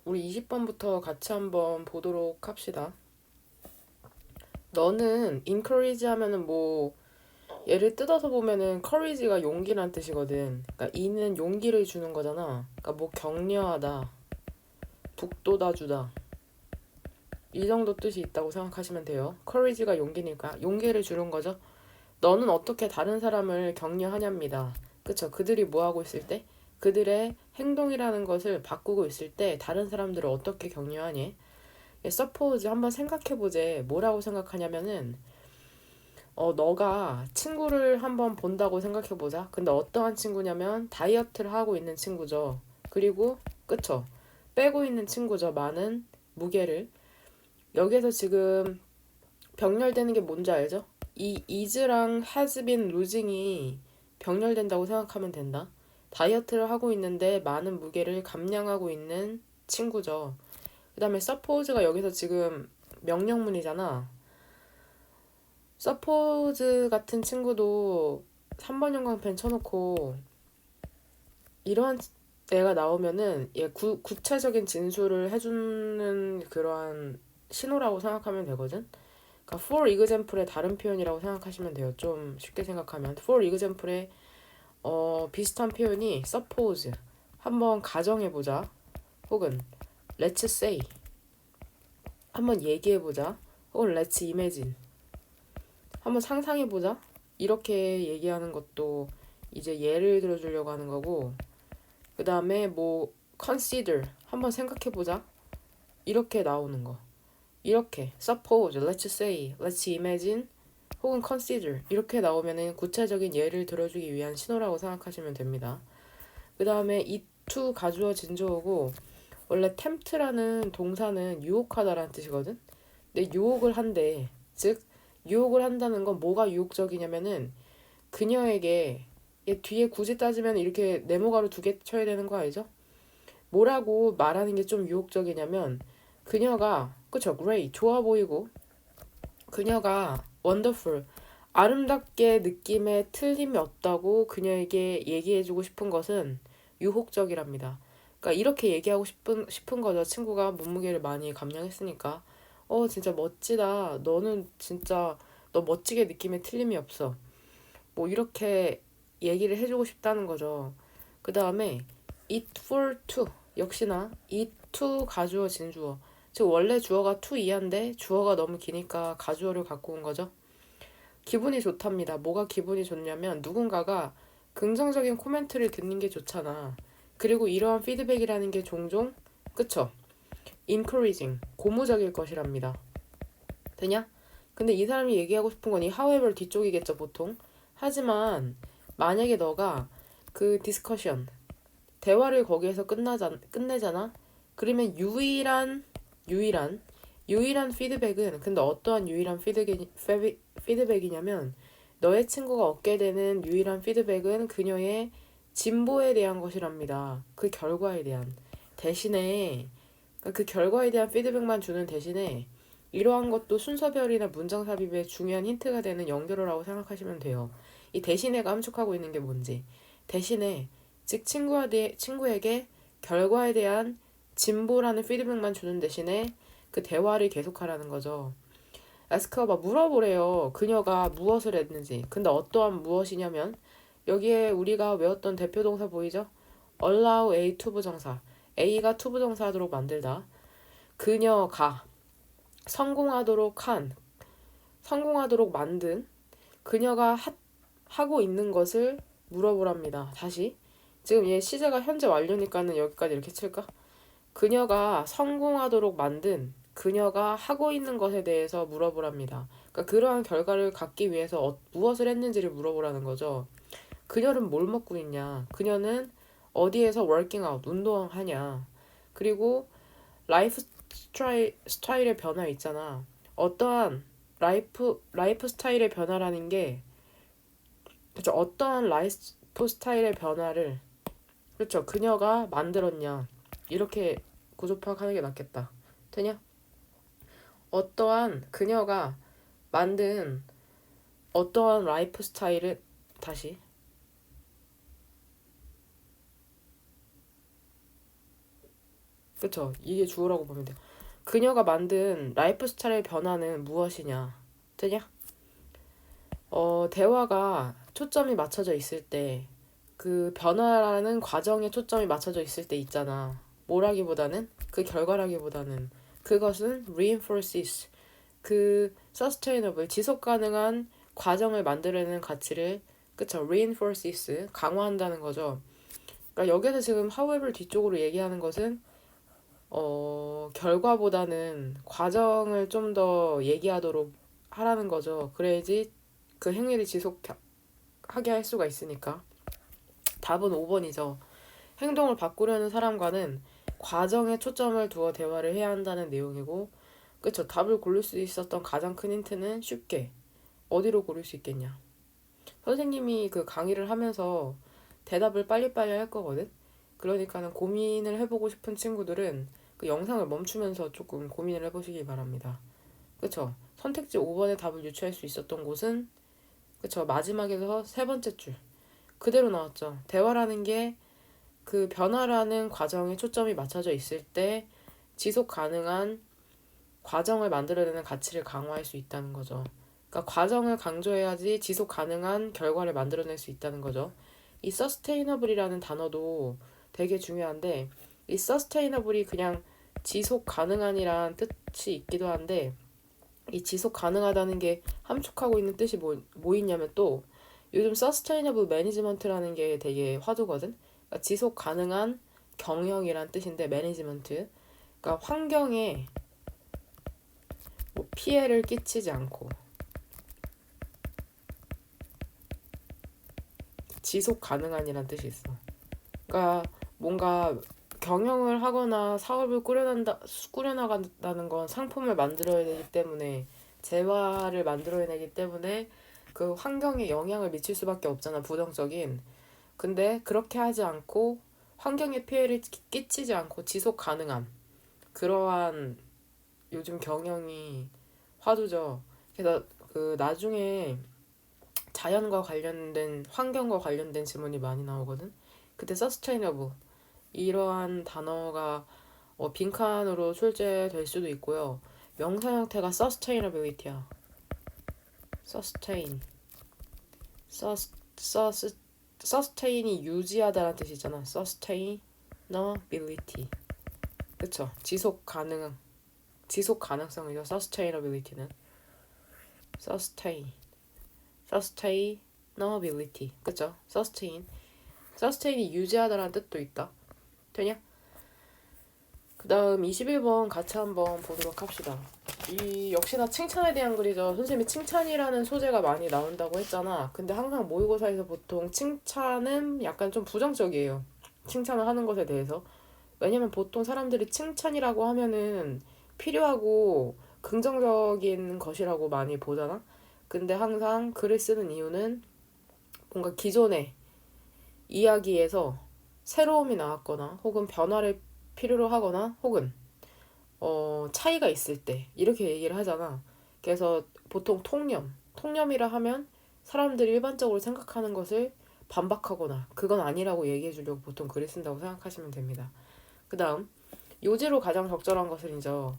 우리 20번부터 같이 한번 보도록 합시다. 너는 encourage 하면은 뭐 얘를 뜯어서 보면은 courage가 용기란 뜻이거든. 그러니까 이는 용기를 주는 거잖아. 그러니까 뭐 격려하다, 북돋아주다 이 정도 뜻이 있다고 생각하시면 돼요. courage가 용기니까 용기를 주는 거죠. 너는 어떻게 다른 사람을 격려하냐입니다. 그쵸? 그들이 뭐 하고 있을 때? 그들의 행동이라는 것을 바꾸고 있을 때 다른 사람들을 어떻게 격려하니? suppose 한번 생각해보재. 뭐라고 생각하냐면은 너가 친구를 한번 본다고 생각해보자. 근데 어떠한 친구냐면 다이어트를 하고 있는 친구죠. 그리고 그쵸? 빼고 있는 친구죠. 많은 무게를. 여기에서 지금 병렬되는 게 뭔지 알죠? 이 is랑 has been losing이 병렬된다고 생각하면 된다. 다이어트를 하고 있는데 많은 무게를 감량하고 있는 친구죠. 그 다음에 suppose가 여기서 지금 명령문이잖아. suppose 같은 친구도 3번 형광펜 쳐놓고 이런 애가 나오면은 얘 구체적인 진술을 해주는 그러한 신호라고 생각하면 되거든. 그러니까 for example의 다른 표현이라고 생각하시면 돼요. 좀 쉽게 생각하면 for example의 비슷한 표현이 suppose 한번 가정해보자 혹은 let's say 한번 얘기해보자 혹은 let's imagine 한번 상상해보자 이렇게 얘기하는 것도 이제 예를 들어주려고 하는 거고 그 다음에 뭐 consider 한번 생각해보자 이렇게 나오는 거 이렇게 suppose, let's say, let's imagine 혹은 consider 이렇게 나오면은 구체적인 예를 들어주기 위한 신호라고 생각하시면 됩니다. 그 다음에 it to 가주어 진주어고 원래 tempt라는 동사는 유혹하다라는 뜻이거든. 근데 유혹을 한대. 즉 유혹을 한다는 건 뭐가 유혹적이냐면은 그녀에게 얘 뒤에 굳이 따지면 이렇게 네모가로 두 개 쳐야 되는 거 알죠? 뭐라고 말하는 게 좀 유혹적이냐면 그녀가 그쵸 great 좋아 보이고 그녀가 wonderful 아름답게 느낌에 틀림이 없다고 그녀에게 얘기해주고 싶은 것은 유혹적이랍니다. 그러니까 이렇게 얘기하고 싶은 거죠. 친구가 몸무게를 많이 감량했으니까 진짜 멋지다. 너는 진짜 너 멋지게 느낌에 틀림이 없어. 뭐 이렇게 얘기를 해주고 싶다는 거죠. 그 다음에 it for to 역시나 it to 가주어 진주어 즉 원래 주어가 to 이하인데 주어가 너무 기니까 가주어를 갖고 온 거죠. 기분이 좋답니다. 뭐가 기분이 좋냐면 누군가가 긍정적인 코멘트를 듣는 게 좋잖아. 그리고 이러한 피드백이라는 게 종종 그쵸? encouraging 고무적일 것이랍니다. 되냐? 근데 이 사람이 얘기하고 싶은 건 이 however 뒤쪽이겠죠 보통. 하지만 만약에 너가 그 디스커션 대화를 거기에서 끝내잖아. 그러면 유일한 유일한 피드백은 근데 어떠한 유일한 피드백이냐면 너의 친구가 얻게 되는 유일한 피드백은 그녀의 진보에 대한 것이랍니다. 그 결과에 대한 대신에 그러니까 그 결과에 대한 피드백만 주는 대신에 이러한 것도 순서별이나 문장 삽입에 중요한 힌트가 되는 연결어라고 생각하시면 돼요. 이 대신에가 함축하고 있는 게 뭔지. 대신에 즉 친구에게 결과에 대한 진보라는 피드백만 주는 대신에 그 대화를 계속하라는 거죠. 에스커가 물어보래요. 그녀가 무엇을 했는지. 근데 어떠한 무엇이냐면 여기에 우리가 외웠던 대표 동사 보이죠? allow A 투부정사. A가 투부정사하도록 만들다. 그녀가 성공하도록 만든 그녀가 하고 있는 것을 물어보랍니다. 다시. 지금 얘 시제가 현재 완료니까는 여기까지 이렇게 칠까? 그녀가 성공하도록 만든 그녀가 하고 있는 것에 대해서 물어보랍니다. 그러니까 그러한 결과를 갖기 위해서 무엇을 했는지를 물어보라는 거죠. 그녀는 뭘 먹고 있냐? 그녀는 어디에서 working out, 운동하냐? 그리고 라이프 스타일의 변화 있잖아. 어떠한 라이프 스타일의 변화라는 게 그렇죠. 어떠한 라이프 스타일의 변화를 그렇죠. 그녀가 만들었냐. 이렇게 구조 파악하는 게 낫겠다. 되냐? 어떠한 그녀가 만든 어떠한 라이프 스타일을 다시 그쵸? 이게 주어라고 보면 돼요. 그녀가 만든 라이프 스타일의 변화는 무엇이냐? 되냐? 대화가 초점이 맞춰져 있을 때, 그 변화라는 과정에 초점이 맞춰져 있을 때 있잖아. 뭐라기보다는, 그 결과라기보다는, 그것은 reinforces, 그 sustainable, 지속 가능한 과정을 만들어내는 가치를, 그쵸? reinforces, 강화한다는 거죠. 그러니까 여기서 지금 however 뒤쪽으로 얘기하는 것은, 결과보다는 과정을 좀 더 얘기하도록 하라는 거죠. 그래야지 그 행위를 지속하게 할 수가 있으니까. 답은 5번이죠. 행동을 바꾸려는 사람과는 과정에 초점을 두어 대화를 해야 한다는 내용이고, 그쵸. 답을 고를 수 있었던 가장 큰 힌트는 쉽게 어디로 고를 수 있겠냐. 선생님이 그 강의를 하면서 대답을 빨리빨리 할 거거든. 그러니까는 고민을 해보고 싶은 친구들은 그 영상을 멈추면서 조금 고민을 해보시기 바랍니다. 그쵸? 선택지 5번의 답을 유추할 수 있었던 곳은, 그쵸? 마지막에서 세 번째 줄 그대로 나왔죠. 대화라는 게 그 변화라는 과정에 초점이 맞춰져 있을 때 지속 가능한 과정을 만들어내는 가치를 강화할 수 있다는 거죠. 그러니까 과정을 강조해야지 지속 가능한 결과를 만들어낼 수 있다는 거죠. 이 sustainable이라는 단어도 되게 중요한데, 이 sustainable이 그냥 지속 가능한이란 뜻이 있기도 한데, 이 지속 가능하다는 게 함축하고 있는 뜻이 뭐 있냐면, 또 요즘 sustainable management라는 게 되게 화두거든. 그러니까 지속 가능한 경영이란 뜻인데, 매니지먼트. 그러니까 환경에 뭐 피해를 끼치지 않고 지속 가능한이란 뜻이 있어. 그러니까 뭔가 경영을 하거나 사업을 꾸려나간다는 건 상품을 만들어야 되기 때문에, 재화를 만들어내기 때문에 그 환경에 영향을 미칠 수밖에 없잖아, 부정적인. 근데 그렇게 하지 않고 환경에 피해를 끼치지 않고 지속 가능한 그러한 요즘 경영이 화두죠. 그래서 그 나중에 자연과 관련된 환경과 관련된 질문이 많이 나오거든. 그때 sustainable 이러한 단어가 빈칸으로 출제될 수도 있고요. 명사 형태가 sustainability야. sustain, sustain이 유지하다라는 뜻이잖아. sustainability. 그쵸? 지속 가능성이죠. sustainability는 sustainability. 그쵸? sustain이 유지하다라는 뜻도 있다. 되냐? 그 다음 21번 같이 한번 보도록 합시다. 이 역시나 칭찬에 대한 글이죠. 선생님이 칭찬이라는 소재가 많이 나온다고 했잖아. 근데 항상 모의고사에서 보통 칭찬은 약간 좀 부정적이에요. 칭찬을 하는 것에 대해서. 왜냐면 보통 사람들이 칭찬이라고 하면은 필요하고 긍정적인 것이라고 많이 보잖아. 근데 항상 글을 쓰는 이유는 뭔가 기존의 이야기에서 새로움이 나왔거나 혹은 변화를 필요로 하거나 혹은 차이가 있을 때 이렇게 얘기를 하잖아. 그래서 보통 통념이라 하면 사람들이 일반적으로 생각하는 것을 반박하거나 그건 아니라고 얘기해 주려고 보통 글을 쓴다고 생각하시면 됩니다. 그 다음 요지로 가장 적절한 것은 이죠.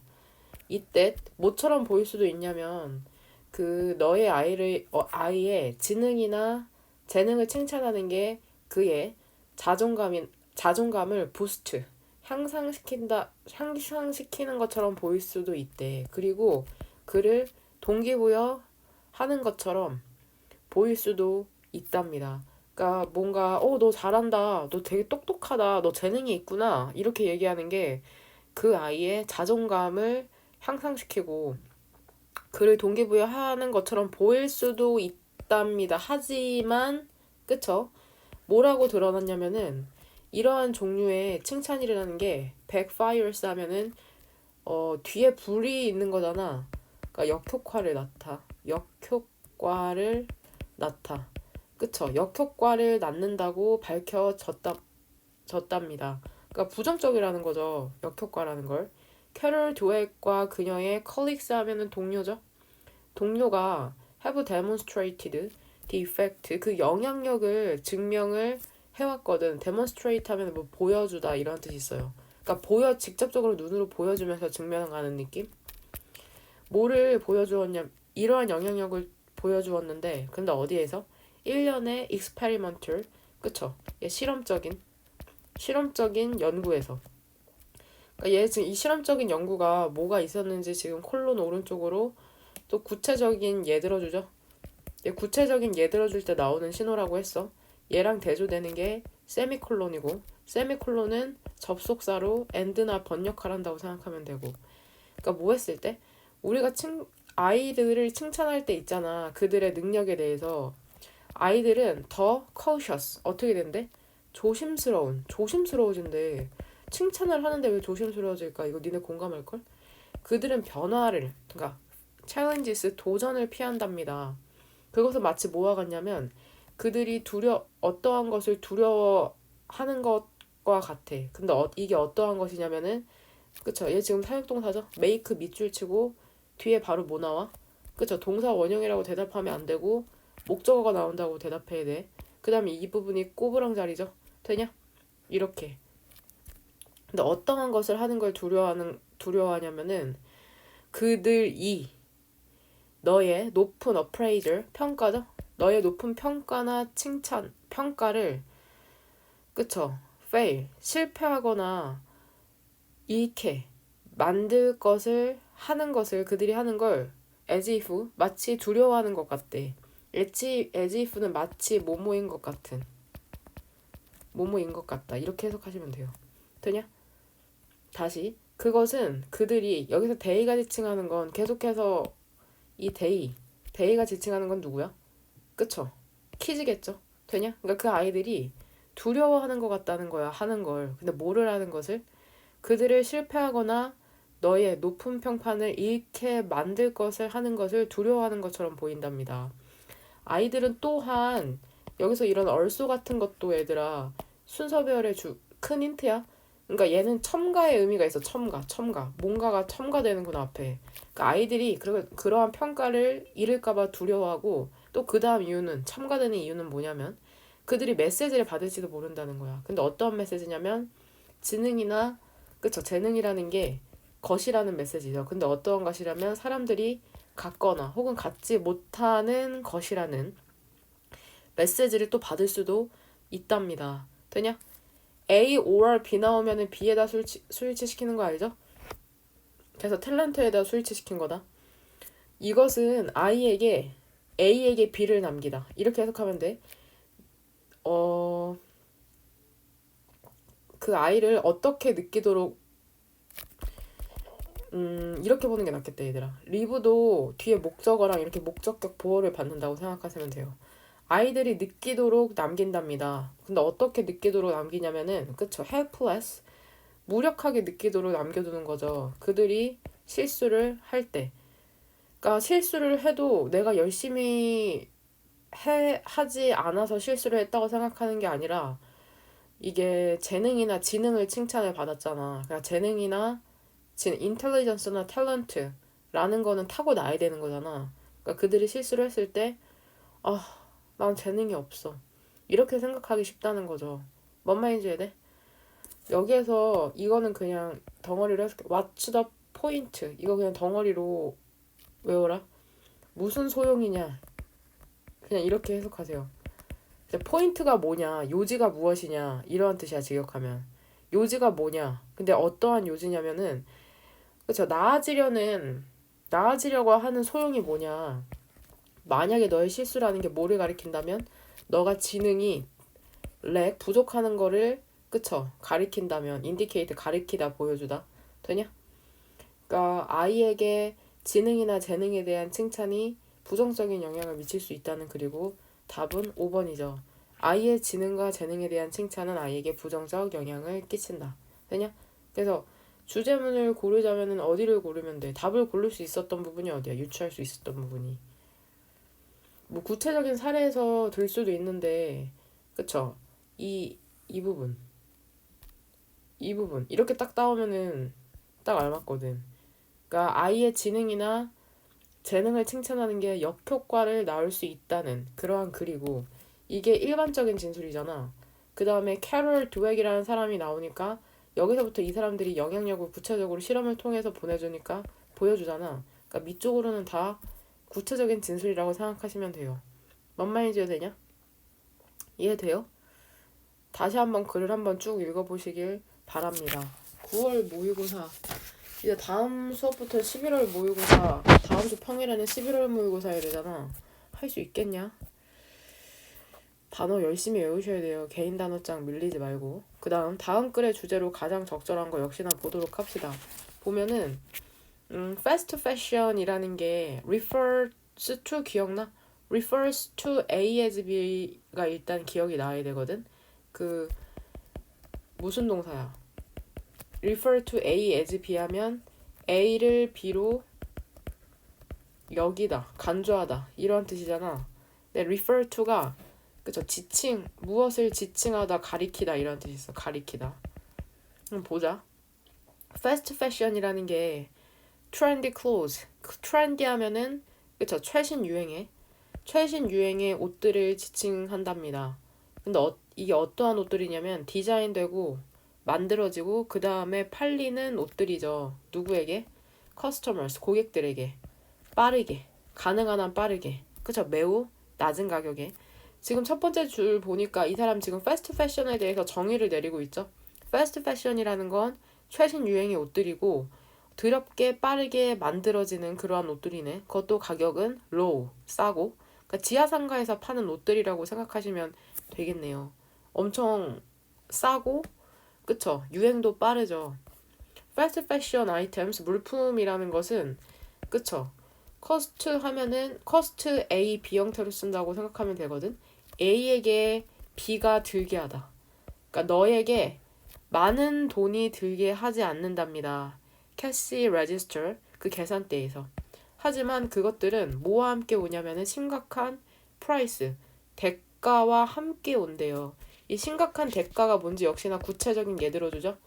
이때 뭐처럼 보일 수도 있냐면 그 너의 아이의 지능이나 재능을 칭찬하는 게 그의 자존감을 부스트 향상시키는 것처럼 보일 수도 있대. 그리고 그를 동기부여하는 것처럼 보일 수도 있답니다. 그러니까 뭔가 너 잘한다, 너 되게 똑똑하다, 너 재능이 있구나 이렇게 얘기하는 게 그 아이의 자존감을 향상시키고 그를 동기부여하는 것처럼 보일 수도 있답니다. 하지만 그쵸? 뭐라고 드러났냐면은 이러한 종류의 칭찬이라는 게 backfires 하면은 뒤에 불이 있는 거잖아. 그러니까 역효과를 낳다. 그쵸? 역효과를 낳는다고 밝혀졌답니다. 그러니까 부정적이라는 거죠. 역효과라는 걸. 캐럴 드웨과 그녀의 colleagues 하면은 동료죠. 동료가 have demonstrated the effect, 그 영향력을 증명을 해왔거든. demonstrate 하면 뭐 보여주다 이런 뜻이 있어요. 그러니까 직접적으로 눈으로 보여주면서 증명하는 느낌? 뭐를 보여주었냐, 이러한 영향력을 보여주었는데, 근데 어디에서? 1년의 experimental, 그쵸? 얘 실험적인 연구에서. 그러니까 얘 지금 이 실험적인 연구가 뭐가 있었는지 지금 콜론 오른쪽으로 또 구체적인 예 들어주죠? 얘 구체적인 예 들어줄 때 나오는 신호라고 했어. 얘랑 대조되는 게 세미콜론이고, 세미콜론은 접속사로 and나 번역할 한다고 생각하면 되고. 그러니까 뭐 했을 때? 우리가 아이들을 칭찬할 때 있잖아. 그들의 능력에 대해서. 아이들은 더 cautious. 어떻게 된대? 조심스러워진대. 칭찬을 하는데 왜 조심스러워질까? 이거 니네 공감할걸? 그들은 그러니까 challenges, 도전을 피한답니다. 그것은 마치 뭐와 같냐면 그들이 어떠한 것을 두려워하는 것과 같아. 근데 이게 어떠한 것이냐면은, 그쵸? 얘 지금 사역동사죠? make 밑줄 치고 뒤에 바로 뭐 나와? 그쵸? 동사 원형이라고 대답하면 안 되고 목적어가 나온다고 대답해야 돼. 그 다음에 이 부분이 꼬부랑자리죠? 되냐? 이렇게. 근데 어떠한 것을 하는 걸 두려워하냐면은 그들이 너의 높은 appraisal, 평가죠? 너의 높은 평가나 평가를, 그쵸? fail, 실패하거나 잃게 하는 것을 그들이 하는 걸 as if, 마치 두려워하는 것 같대. as if는 마치 뭐뭐인 것 같다. 이렇게 해석하시면 돼요. 되냐? 다시. 그것은 그들이, 여기서 데이가 지칭하는 건 계속해서 이 데이가 지칭하는 건 누구야? 그쵸? 키즈겠죠? 되냐? 그러니까 그 아이들이 두려워하는 것 같다는 거야, 하는 걸. 근데 뭐를 하는 것을? 그들을 실패하거나 너의 높은 평판을 잃게 만들 것을 하는 것을 두려워하는 것처럼 보인답니다. 아이들은 또한 여기서 이런 얼쏘 같은 것도 얘들아 순서배열의 큰 힌트야. 그러니까 얘는 첨가의 의미가 있어. 첨가. 뭔가가 첨가되는구나 앞에. 그러니까 아이들이 그러한 평가를 잃을까봐 두려워하고, 또 그 다음 이유는, 첨가되는 이유는 뭐냐면 그들이 메시지를 받을지도 모른다는 거야. 근데 어떤 메시지냐면 지능이나, 그쵸, 재능이라는 게 것이라는 메시지죠. 근데 어떠한 것이라면 사람들이 갖거나 혹은 갖지 못하는 것이라는 메시지를 또 받을 수도 있답니다. 되냐? A or B 나오면은 B에다 스위치시키는 거 알죠? 그래서 탤런트에다 스위치시킨 거다. 이것은 A에게 B를 남기다. 이렇게 해석하면 돼. 그 아이를 어떻게 느끼도록, 이렇게 보는 게 낫겠다, 얘들아. 리브도 뒤에 목적어랑 이렇게 목적격 보호를 받는다고 생각하시면 돼요. 아이들이 느끼도록 남긴답니다. 근데 어떻게 느끼도록 남기냐면은, 그쵸, helpless, 무력하게 느끼도록 남겨두는 거죠. 그들이 실수를 할 때. 그러니까 실수를 해도 내가 열심히 하지 않아서 실수를 했다고 생각하는 게 아니라, 이게 재능이나 지능을 칭찬을 받았잖아. 그러니까 재능이나 인텔리전스나 탤런트라는 거는 타고나야 되는 거잖아. 그러니까 그들이 실수를 했을 때, 난 재능이 없어, 이렇게 생각하기 쉽다는 거죠. 뭔 말인지 이해돼? 여기에서 이거는 그냥 덩어리로 해서 What's the point? 이거 그냥 덩어리로 외워라. 무슨 소용이냐, 그냥 이렇게 해석하세요. 포인트가 뭐냐, 요지가 무엇이냐, 이러한 뜻이야. 직역하면 요지가 뭐냐. 근데 어떠한 요지냐면은, 그쵸, 나아지려고 하는 소용이 뭐냐. 만약에 너의 실수라는 게 뭐를 가리킨다면, 너가 지능이 부족하는 거를, 그쵸, 가리킨다면, 인디케이트, 가리키다, 보여주다. 되냐? 그러니까 아이에게 지능이나 재능에 대한 칭찬이 부정적인 영향을 미칠 수 있다는, 그리고 답은 5번이죠. 아이의 지능과 재능에 대한 칭찬은 아이에게 부정적 영향을 끼친다. 되냐? 그래서 주제문을 고르자면 어디를 고르면 돼? 답을 고를 수 있었던 부분이 어디야? 유추할 수 있었던 부분이. 뭐 구체적인 사례에서 들 수도 있는데, 그쵸? 이 부분. 이 부분. 이렇게 딱 따오면은 딱 알맞거든. 그러니까 아이의 지능이나 재능을 칭찬하는 게 역효과를 낳을 수 있다는 그러한 글이고, 이게 일반적인 진술이잖아. 그 다음에 캐롤 드웩이라는 사람이 나오니까 여기서부터 이 사람들이 영향력을 구체적으로 실험을 통해서 보여주잖아. 그러니까 밑쪽으로는 다 구체적인 진술이라고 생각하시면 돼요. 뭔 말인지 이해되냐? 이해돼요? 다시 한번 글을 한번 쭉 읽어보시길 바랍니다. 9월 모의고사 이제 다음 수업부터 11월 모의고사, 다음 주 평일에는 11월 모의고사야 되잖아. 할 수 있겠냐? 단어 열심히 외우셔야 돼요. 개인 단어장 밀리지 말고. 그 다음 글의 주제로 가장 적절한 거 역시나 보도록 합시다. 보면은 fast fashion이라는 게 refers to 기억나? refers to A as B가 일단 기억이 나야 되거든. 그 무슨 동사야? refer to A as B 하면 A를 B로 여기다, 간주하다 이런 뜻이잖아. 근데 refer to가 그쵸, 무엇을 지칭하다, 가리키다 이런 뜻이 있어. 가리키다. 그럼 보자. fast fashion이라는 게 trendy clothes, trendy 하면은 그쵸, 최신 유행의 옷들을 지칭한답니다. 근데 이게 어떠한 옷들이냐면 디자인되고 만들어지고 그 다음에 팔리는 옷들이죠. 누구에게? customers, 고객들에게. 가능한 한 빠르게. 그쵸, 매우 낮은 가격에. 지금 첫 번째 줄 보니까 이 사람 지금 패스트 패션에 대해서 정의를 내리고 있죠. 패스트 패션이라는 건 최신 유행의 옷들이고 더럽게 빠르게 만들어지는 그러한 옷들이네. 그것도 가격은 low, 싸고. 그러니까 지하상가에서 파는 옷들이라고 생각하시면 되겠네요. 엄청 싸고, 그쵸? 유행도 빠르죠. 패스트 패션 아이템스, 물품이라는 것은, 그쵸? cost 하면은 cost A, B 형태로 쓴다고 생각하면 되거든. A에게 B가 들게 하다. 그러니까 너에게 많은 돈이 들게 하지 않는답니다. 캐시 레지스터, 그 계산대에서. 하지만 그것들은 뭐와 함께 오냐면은 심각한 프라이스, 대가와 함께 온대요. 이 심각한 대가가 뭔지 역시나 구체적인 예 들어주죠.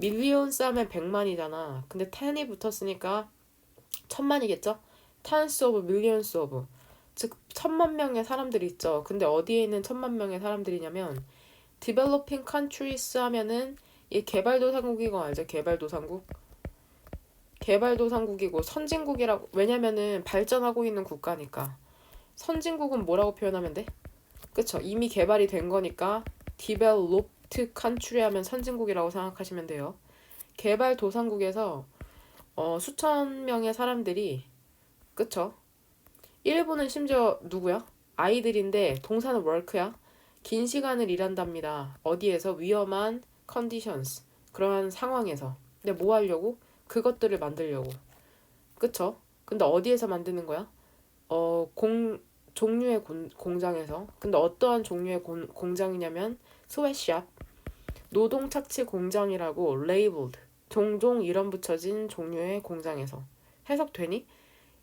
밀리언스 하면 100만이잖아. 근데 10이 붙었으니까 1000만이겠죠? tens of millions of, 즉 1000만 명의 사람들이 있죠. 근데 어디에 있는 1000만 명의 사람들이냐면 developing countries 하면은 이 개발도상국인 거 알죠? 개발도상국이고 선진국이라고. 왜냐면은 발전하고 있는 국가니까. 선진국은 뭐라고 표현하면 돼? 그쵸? 이미 개발이 된 거니까 developed country 하면 선진국이라고 생각하시면 돼요. 개발도상국에서 수천 명의 사람들이, 그쵸? 일부는 심지어 누구야? 아이들인데 동사는 work야. 긴 시간을 일한답니다. 어디에서? 위험한 conditions, 그러한 상황에서. 근데 뭐 하려고? 그것들을 만들려고. 그쵸? 근데 어디에서 만드는 거야? 종류의 공장에서. 근데 어떠한 종류의 공장이냐면 스웨트샵, 노동 착취 공장이라고 labeled, 종종 이름 붙여진 종류의 공장에서. 해석되니?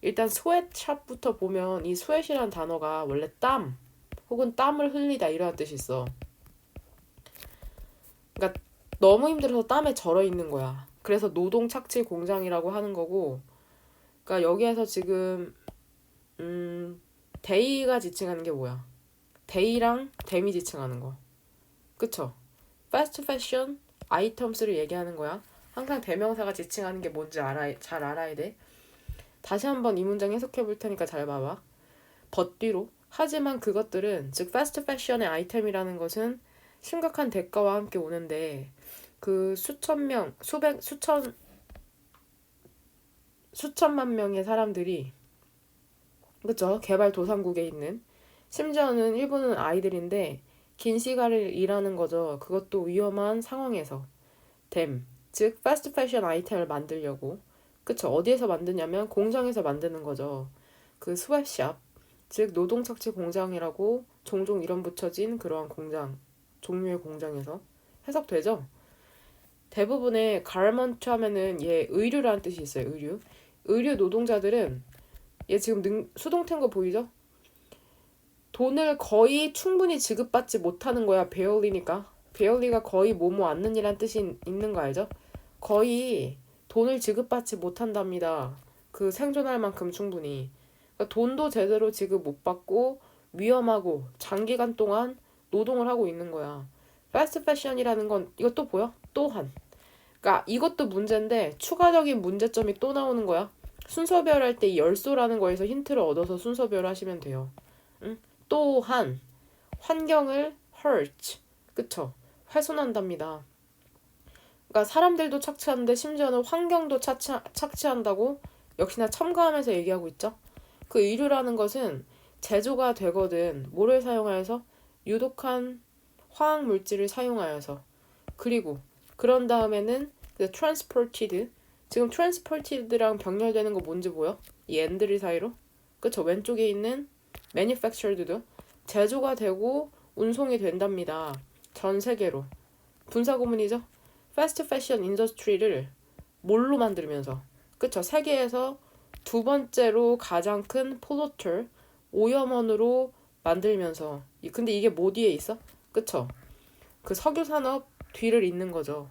일단 스웨트샵부터 보면 이 스웨트이란 단어가 원래 땀 혹은 땀을 흘리다 이런 뜻이 있어. 그러니까 너무 힘들어서 땀에 절어 있는 거야. 그래서 노동 착취 공장이라고 하는 거고. 그러니까 여기에서 지금 데이가 지칭하는 게 뭐야? 데이랑 댐이 지칭하는 거. 그쵸? 패스트 패션 아이템스를 얘기하는 거야. 항상 대명사가 지칭하는 게 뭔지 잘 알아야 돼. 다시 한번 이 문장 해석해 볼 테니까 잘 봐봐. 벗뒤로. 하지만 그것들은, 즉 패스트 패션의 아이템이라는 것은 심각한 대가와 함께 오는데 그 수천만 명의 사람들이, 그쵸? 개발도상국에 있는, 심지어는 일부는 아이들인데 긴 시간을 일하는 거죠. 그것도 위험한 상황에서. 즉 패스트 패션 아이템을 만들려고. 그쵸? 어디에서 만드냐면 공장에서 만드는 거죠. 그 스웨트샵, 즉 노동착취 공장이라고 종종 이름 붙여진 그러한 공장, 종류의 공장에서. 해석되죠? 대부분의 가르먼트 하면은 얘 의류라는 뜻이 있어요. 의류 노동자들은 얘 지금 수동태인 거 보이죠? 돈을 거의 충분히 지급받지 못하는 거야. barely니까. barely가 거의 뭐뭐 않는 이란 뜻이 있는 거 알죠? 거의 돈을 지급받지 못한답니다. 그 생존할 만큼 충분히. 그러니까 돈도 제대로 지급 못 받고 위험하고 장기간 동안 노동을 하고 있는 거야. 패스트 패션이라는 건 이것도 보여? 또한 그러니까 이것도 문제인데 추가적인 문제점이 또 나오는 거야. 순서별할 때 이 열소라는 거에서 힌트를 얻어서 순서별 하시면 돼요. 응? 또한 환경을 hurt, 그쵸? 훼손한답니다. 그러니까 사람들도 착취하는데 심지어는 환경도 착취한다고 역시나 첨가하면서 얘기하고 있죠. 그 의류라는 것은 제조가 되거든 뭐를 사용하여서 유독한 화학 물질을 사용하여서 그리고 그런 다음에는 그 transported 지금 transported랑 병렬되는 거 뭔지 보여? 이 end들 사이로 그쵸 왼쪽에 있는 manufactured도 제조가 되고 운송이 된답니다. 전 세계로 분사 구문이죠. fast fashion industry를 뭘로 만들면서 그쵸 세계에서 두 번째로 가장 큰 polluter 오염원으로 만들면서 근데 이게 뭐 뒤에 있어? 그쵸? 그 석유 산업 뒤를 잇는 거죠.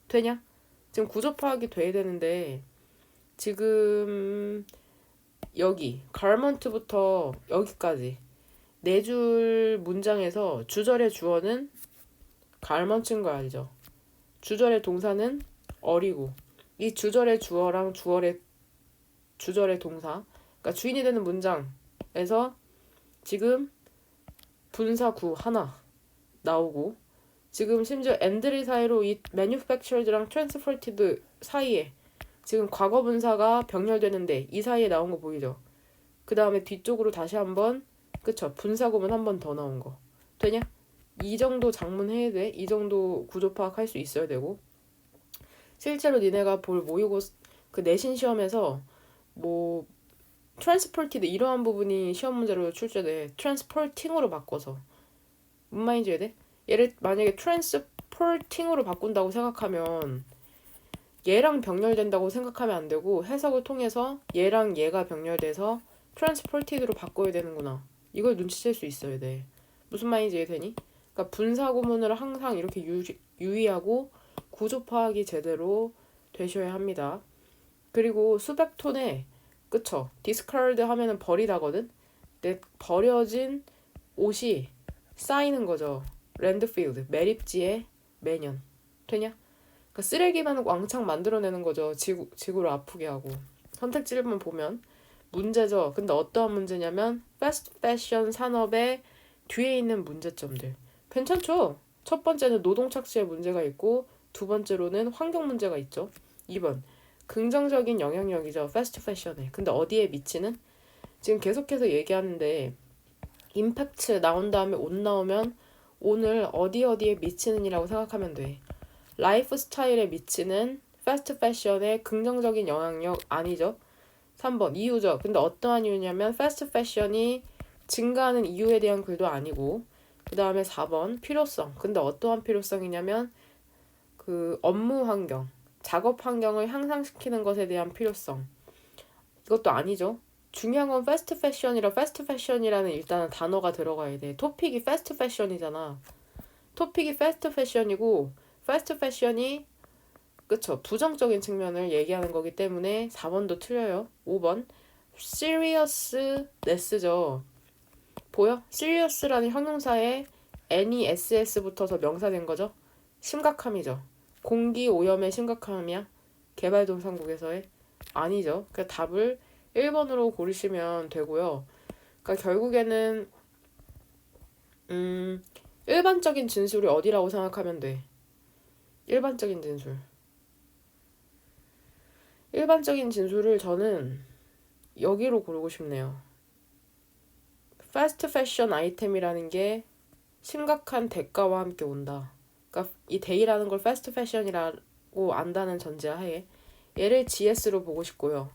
되냐? 지금 구조 파악이 돼야 되는데 지금 여기 garment부터 여기까지 네 줄 문장에서 주절의 주어는 garment인 거 알죠? 주절의 동사는 어리고 이 주절의 주어랑 주절의 동사 그러니까 주인이 되는 문장에서 지금 분사구 하나 나오고 지금 심지어 엔드리 사이로 이 manufactured랑 transported 사이에 지금 과거 분사가 병렬되는데 이 사이에 나온 거 보이죠? 그 다음에 뒤쪽으로 다시 한번 그쵸 분사구문 한 번 더 나온 거 되냐? 이 정도 작문 해야 돼. 이 정도 구조 파악할 수 있어야 되고 실제로 니네가 볼 모의고 그 내신 시험에서 뭐 transported 이러한 부분이 시험 문제로 출제돼. transporting으로 바꿔서 뭔 말인지 이해돼? 얘를 만약에 transporting으로 바꾼다고 생각하면 얘랑 병렬된다고 생각하면 안 되고 해석을 통해서 얘랑 얘가 병렬돼서 transported로 바꿔야 되는구나. 이걸 눈치챌 수 있어야 돼. 무슨 말인지 이해되니? 그러니까 분사 구문을 항상 이렇게 유의하고 구조 파악이 제대로 되셔야 합니다. 그리고 수백 톤에 그쵸? discard 하면은 버리다거든? 근데 버려진 옷이 쌓이는 거죠. 랜드필드, 매립지에 매년. 되냐? 그러니까 쓰레기만 왕창 만들어내는 거죠. 지구를 아프게 하고. 선택지를 보면 문제죠. 근데 어떠한 문제냐면 패스트 패션 산업의 뒤에 있는 문제점들. 괜찮죠? 첫 번째는 노동 착취의 문제가 있고 두 번째로는 환경 문제가 있죠. 2번 긍정적인 영향력이죠. 패스트 패션에. 근데 어디에 미치는? 지금 계속해서 얘기하는데 임팩트 나온 다음에 옷 나오면 오늘 어디에 미치는이라고 생각하면 돼. 라이프 스타일에 미치는 패스트 패션의 긍정적인 영향력 아니죠. 3번 이유죠. 근데 어떠한 이유냐면 패스트 패션이 증가하는 이유에 대한 글도 아니고 그 다음에 4번 필요성. 근데 어떠한 필요성이냐면 그 업무 환경, 작업 환경을 향상시키는 것에 대한 필요성. 이것도 아니죠. 중요한 건 패스트 패션이라 패스트 패션이라는 일단은 단어가 들어가야 돼. 토픽이 패스트 패션이잖아. 토픽이 패스트 패션이고 패스트 패션이 그쵸 부정적인 측면을 얘기하는 거기 때문에 4번도 틀려요. 5번 seriousness죠. 보여? serious라는 형용사에 NESS 붙어서 명사 된 거죠. 심각함이죠. 공기 오염의 심각함이야? 개발도상국에서의? 아니죠. 그 답을 1번으로 고르시면 되고요. 그러니까 결국에는 일반적인 진술이 어디라고 생각하면 돼. 일반적인 진술. 일반적인 진술을 저는 여기로 고르고 싶네요. 패스트 패션 아이템이라는 게 심각한 대가와 함께 온다. 그러니까 이 데이라는 걸 패스트 패션이라고 안다는 전제하에 얘를 GS로 보고 싶고요.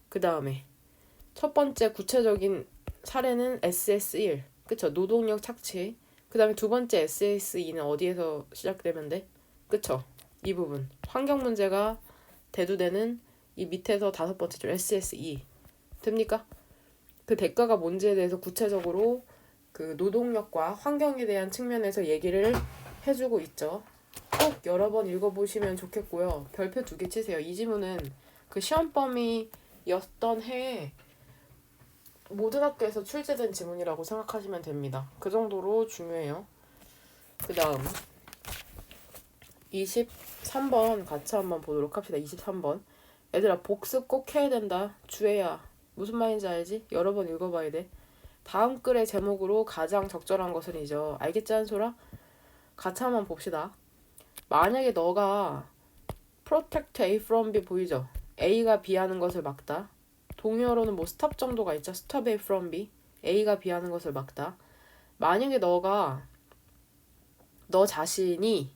그 다음에 첫 번째 구체적인 사례는 SS1. 그쵸? 노동력 착취. 그 다음에 두 번째 SS2는 어디에서 시작되면 돼? 그쵸? 이 부분. 환경 문제가 대두되는 이 밑에서 다섯 번째 줄 SSE. 됩니까? 그 대가가 뭔지에 대해서 구체적으로 그 노동력과 환경에 대한 측면에서 얘기를 해주고 있죠. 꼭 여러 번 읽어보시면 좋겠고요. 별표 2개 치세요. 이 지문은 그 시험 범위였던 해에 모든 학교에서 출제된 지문이라고 생각하시면 됩니다. 그 정도로 중요해요. 그 다음 23번 같이 한번 보도록 합시다. 23번. 얘들아, 복습 꼭 해야 된다. 주혜야. 무슨 말인지 알지? 여러 번 읽어봐야 돼. 다음 글의 제목으로 가장 적절한 것은 이죠. 알겠지, 한솔아? 같이 한번 봅시다. 만약에 너가 protect A from B 보이죠? A가 B 하는 것을 막다. 동의어로는 뭐 stop 정도가 있죠. stop A from B. A가 B 하는 것을 막다. 만약에 너 자신이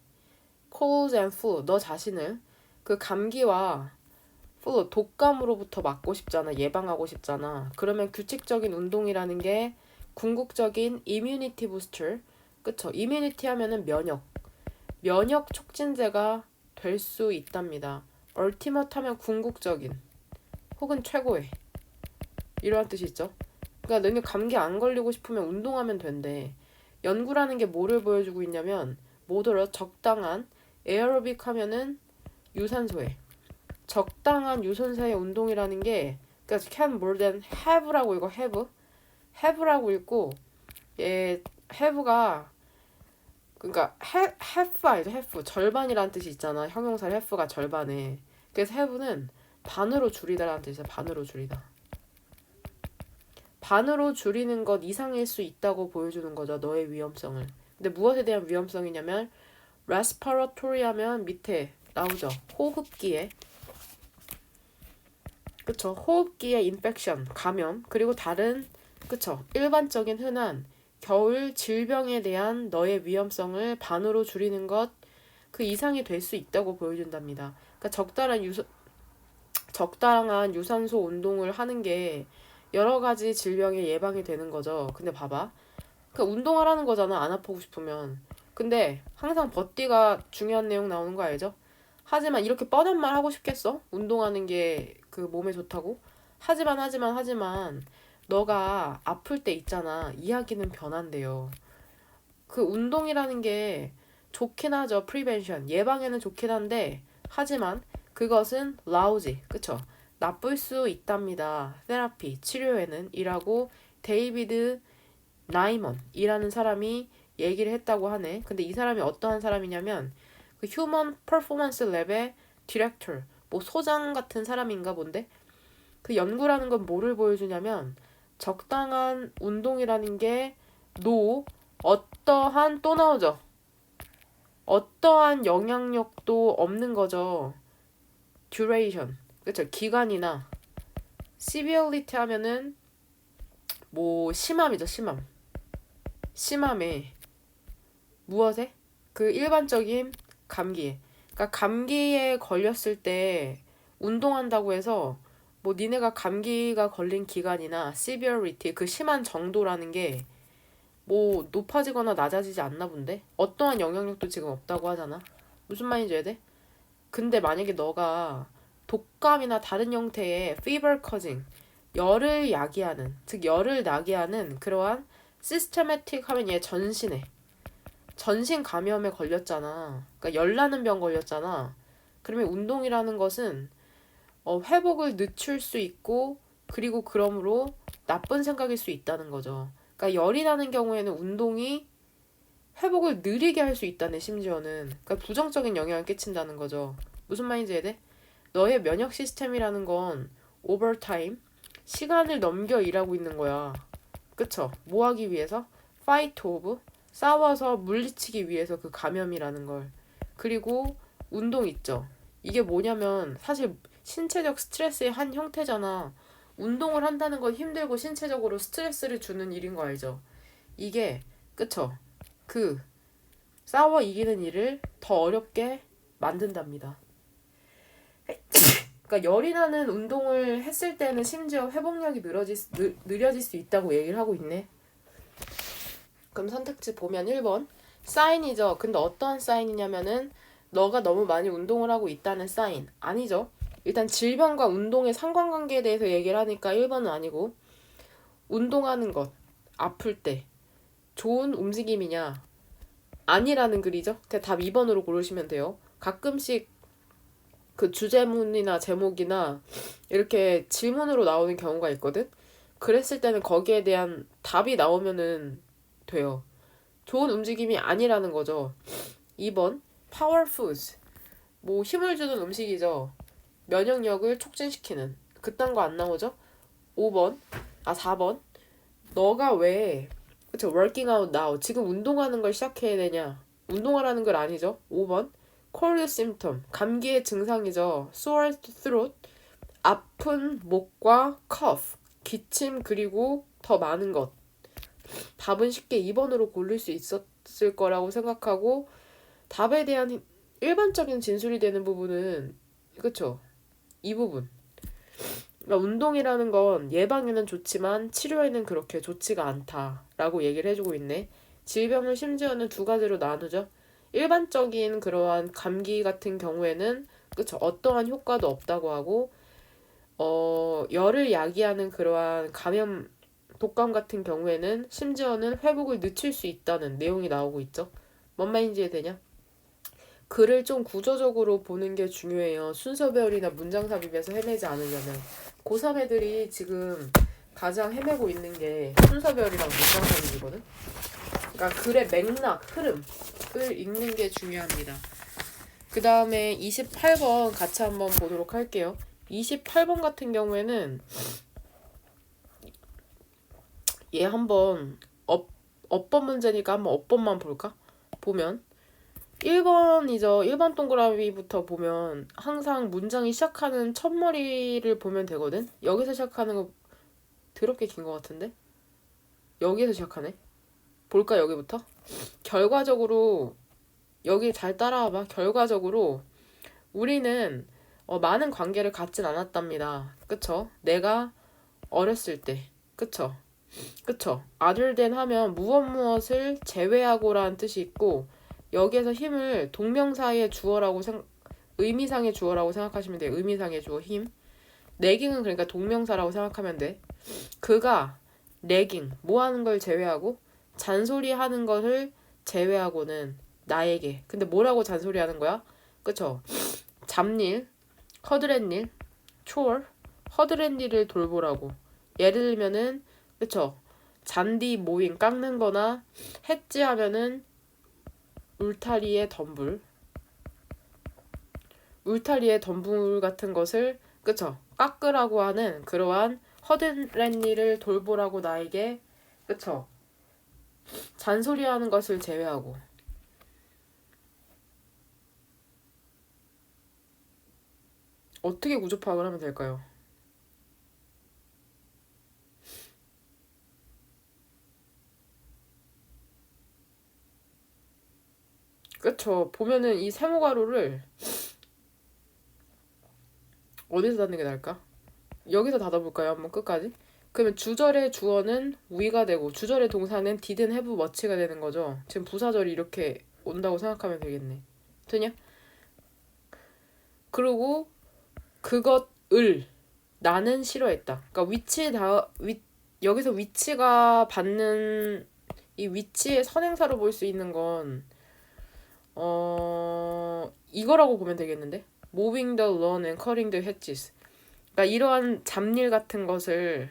cold and flu, 너 자신을 그 감기와 flu, 독감으로부터 막고 싶잖아. 예방하고 싶잖아. 그러면 규칙적인 운동이라는 게 궁극적인 immunity booster, 그쵸? immunity 하면은 면역 촉진제가 될 수 있답니다. ultimate 하면 궁극적인 혹은 최고의 이러한 뜻이 있죠. 그러니까 너네 감기 안 걸리고 싶으면 운동하면 된대. 연구라는 게 뭐를 보여주고 있냐면 moderate, 적당한, 에어로빅 하면은 유산소에 적당한 유산소의 운동이라는 게 그러니까 can more than have라고 이거 have라고 읽고 얘 have가 그러니까 half 알죠? half 절반이라는 뜻이 있잖아. 형용사 half가 절반에. 그래서 have는 반으로 줄이다라는 뜻이야. 반으로 줄이다. 반으로 줄이는 것 이상일 수 있다고 보여주는 거죠. 너의 위험성을. 근데 무엇에 대한 위험성이냐면 respiratory 하면 밑에 나오죠. 호흡기에. 그쵸. 호흡기의 infection, 감염. 그리고 다른 그쵸. 일반적인 흔한 겨울 질병에 대한 너의 위험성을 반으로 줄이는 것 그 이상이 될 수 있다고 보여준답니다. 그러니까 적당한 유산소 운동을 하는 게 여러 가지 질병의 예방이 되는 거죠. 근데 봐봐. 그러니까 운동하라는 거잖아. 안 아프고 싶으면. 근데 항상 버띠가 중요한 내용 나오는 거 알죠? 하지만 이렇게 뻔한 말 하고 싶겠어? 운동하는 게 그 몸에 좋다고? 하지만 너가 아플 때 있잖아. 이야기는 변한대요. 그 운동이라는 게 좋긴 하죠. prevention. 예방에는 좋긴 한데 하지만 그것은 lousy. 그쵸? 나쁠 수 있답니다. 테라피, 치료에는 이라고 데이비드 나이먼이라는 사람이 얘기를 했다고 하네. 근데 이 사람이 어떠한 사람이냐면 그 휴먼 퍼포먼스 랩의 디렉터, 뭐 소장 같은 사람인가 본데 그 연구라는 건 뭐를 보여주냐면 적당한 운동이라는 게 어떠한 또 나오죠. 어떠한 영향력도 없는 거죠. duration, 그쵸? 기간이나 severity 하면은 뭐 심함이죠. 심함에 무엇에? 그 일반적인 감기에. 그러니까 감기에 걸렸을 때 운동한다고 해서 뭐 니네가 감기가 걸린 기간이나 severity 그 심한 정도라는 게 뭐 높아지거나 낮아지지 않나 본데? 어떠한 영향력도 지금 없다고 하잖아. 무슨 말인지 이해돼? 근데 만약에 너가 독감이나 다른 형태의 fever causing 열을 야기하는 즉 열을 나게 하는 그러한 systematic 하면 얘 전신 감염에 걸렸잖아. 그러니까 열나는 병 걸렸잖아. 그러면 운동이라는 것은 회복을 늦출 수 있고 그리고 그러므로 나쁜 생각일 수 있다는 거죠. 그러니까 열이 나는 경우에는 운동이 회복을 느리게 할 수 있다네. 심지어는 그러니까 부정적인 영향을 끼친다는 거죠. 무슨 말인지 이해돼? 너의 면역 시스템이라는 건 오버타임 시간을 넘겨 일하고 있는 거야. 그쵸? 뭐 하기 위해서? fight off 싸워서 물리치기 위해서 그 감염이라는 걸. 그리고 운동 있죠. 이게 뭐냐면 사실 신체적 스트레스의 한 형태잖아. 운동을 한다는 건 힘들고 신체적으로 스트레스를 주는 일인 거 알죠? 이게 그쵸? 그 싸워 이기는 일을 더 어렵게 만든답니다. 그러니까 열이 나는 운동을 했을 때는 심지어 회복력이 느려질 수 있다고 얘기를 하고 있네. 그럼 선택지 보면 1번 사인이죠. 근데 어떠한 사인이냐면은 너가 너무 많이 운동을 하고 있다는 사인. 아니죠. 일단 질병과 운동의 상관관계에 대해서 얘기를 하니까 1번은 아니고 운동하는 것, 아플 때 좋은 움직임이냐 아니라는 글이죠. 답 2번으로 고르시면 돼요. 가끔씩 그 주제문이나 제목이나 이렇게 질문으로 나오는 경우가 있거든. 그랬을 때는 거기에 대한 답이 나오면은 돼요. 좋은 움직임이 아니라는 거죠. 2번 power foods. 뭐 힘을 주는 음식이죠. 면역력을 촉진시키는. 그딴 거 안 나오죠? 5번. 4번. 너가 왜 그쵸 working out now 지금 운동하는 걸 시작해야 되냐? 운동하라는 걸 아니죠. 5번. cold symptom 감기의 증상이죠. sore throat 아픈 목과 cough 기침 그리고 더 많은 것. 답은 쉽게 2번으로 고를 수 있었을 거라고 생각하고 답에 대한 일반적인 진술이 되는 부분은 그쵸? 이 부분. 그러니까 운동이라는 건 예방에는 좋지만 치료에는 그렇게 좋지가 않다라고 얘기를 해주고 있네. 질병을 심지어는 두 가지로 나누죠. 일반적인 그러한 감기 같은 경우에는 그쵸? 어떠한 효과도 없다고 하고 열을 야기하는 그러한 감염 독감 같은 경우에는 심지어는 회복을 늦출 수 있다는 내용이 나오고 있죠. 뭔 말인지 이해되냐? 글을 좀 구조적으로 보는 게 중요해요. 순서배열이나 문장 삽입에서 헤매지 않으려면. 고3 애들이 지금 가장 헤매고 있는 게 순서배열이랑 문장 삽입이거든. 그러니까 글의 맥락, 흐름을 읽는 게 중요합니다. 그 다음에 28번 같이 한번 보도록 할게요. 28번 같은 경우에는 얘 한번 업법 문제니까 한번 업법만 볼까? 보면 1번이죠. 1번 동그라미부터 보면 항상 문장이 시작하는 첫머리를 보면 되거든. 여기서 시작하는 거 더럽게 긴 것 같은데? 여기에서 시작하네. 볼까 여기부터? 결과적으로 여기 잘 따라와봐. 결과적으로 우리는 많은 관계를 갖진 않았답니다. 그쵸? 내가 어렸을 때. 그쵸? 그쵸? other than 하면 무엇을 제외하고라는 뜻이 있고 여기에서 힘을 동명사의 주어라고 의미상의 주어라고 생각하시면 돼요. 의미상의 주어 힘. 내깅은 그러니까 동명사라고 생각하면 돼. 그가 내깅 뭐 하는 걸 제외하고 잔소리 하는 것을 제외하고는 나에게. 근데 뭐라고 잔소리 하는 거야? 그쵸? 잡일, 허드렛일, chore, 허드렛일을 돌보라고. 예를 들면은 그쵸? 잔디 모임 깎는 거나 했지 하면은 울타리의 덤불 같은 것을 그쵸? 깎으라고 하는 그러한 허드렛일을 돌보라고 나에게 그쵸? 잔소리하는 것을 제외하고 어떻게 구조 파악을 하면 될까요? 그쵸? 보면은 이 세모가루를 어디서 닫는 게 나을까? 여기서 닫아볼까요? 한번 끝까지? 그러면 주절의 주어는 we가 되고 주절의 동사는 didn't have much가 되는 거죠. 지금 부사절이 이렇게 온다고 생각하면 되겠네. 되냐? 그리고 그것을 나는 싫어했다. 그러니까 여기서 위치가 받는 이 위치의 선행사로 볼 수 있는 건 이거라고 보면 되겠는데? Moving the lawn and cutting the hedges. 그러니까 이러한 잡일 같은 것을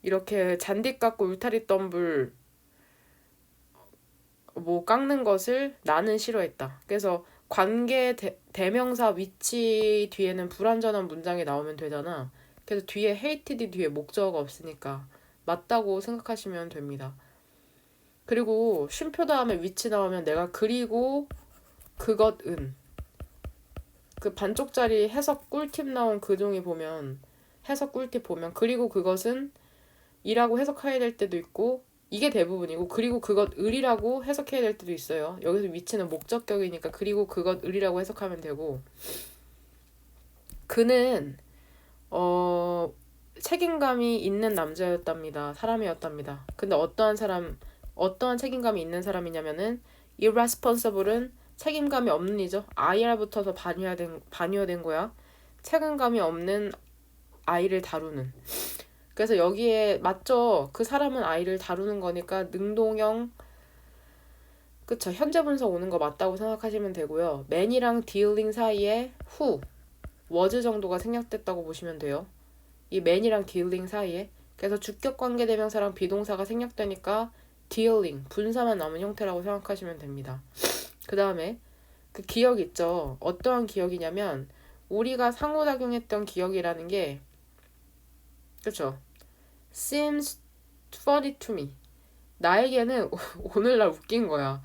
이렇게 잔디 깎고 울타리 덤불 뭐 깎는 것을 나는 싫어했다. 그래서 관계 대명사 위치 뒤에는 불완전한 문장이 나오면 되잖아. 그래서 뒤에 hated 뒤에 목적어가 없으니까 맞다고 생각하시면 됩니다. 그리고 쉼표 다음에 위치 나오면 내가 그리고 그것은 그 반쪽짜리 해석 꿀팁 나온 그 종이 보면 해석 꿀팁 보면 그리고 그것은 이라고 해석해야 될 때도 있고 이게 대부분이고 그리고 그것을이라고 해석해야 될 때도 있어요. 여기서 위치는 목적격이니까 그리고 그것을이라고 해석하면 되고 그는 책임감이 있는 남자였답니다. 사람이었답니다. 근데 어떠한 책임감이 있는 사람이냐면은 irresponsible은 책임감이 없는 이죠. IR 붙어서 반유화된 거야. 책임감이 없는 아이를 다루는. 그래서 여기에 맞죠? 그 사람은 아이를 다루는 거니까 능동형 그쵸? 현재 분사 오는 거 맞다고 생각하시면 되고요. man이랑 dealing 사이에 who, was 정도가 생략됐다고 보시면 돼요. 이 man이랑 dealing 사이에 그래서 주격 관계 대명사랑 비동사가 생략되니까 dealing, 분사만 남은 형태라고 생각하시면 됩니다. 그 다음에 그 기억 있죠. 어떠한 기억이냐면 우리가 상호작용했던 기억이라는 게 그쵸? seems funny to me. 나에게는 오늘날 웃긴 거야.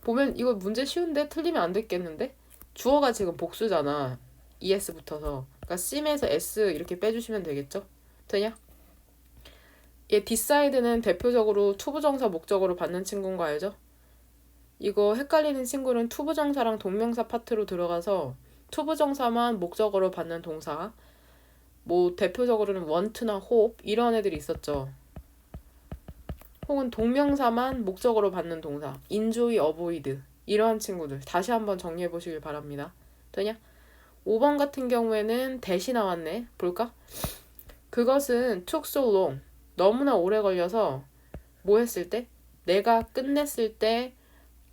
보면 이거 문제 쉬운데 틀리면 안 됐겠는데? 주어가 지금 복수잖아. es 붙어서. 그러니까 seem에서 s 이렇게 빼주시면 되겠죠? 되냐? 얘 decide는 대표적으로 투부정사 목적어로 받는 친구인 거 알죠? 이거 헷갈리는 친구는 투부정사랑 동명사 파트로 들어가서 투부정사만 목적어로 받는 동사, 뭐 대표적으로는 want나 hope 이런 애들이 있었죠. 혹은 동명사만 목적어로 받는 동사, enjoy, avoid 이러한 친구들 다시 한번 정리해 보시길 바랍니다. 되냐? 5번 같은 경우에는 대시 나왔네. 볼까? 그것은 took so long. 너무나 오래 걸려서 뭐 했을 때? 내가 끝냈을 때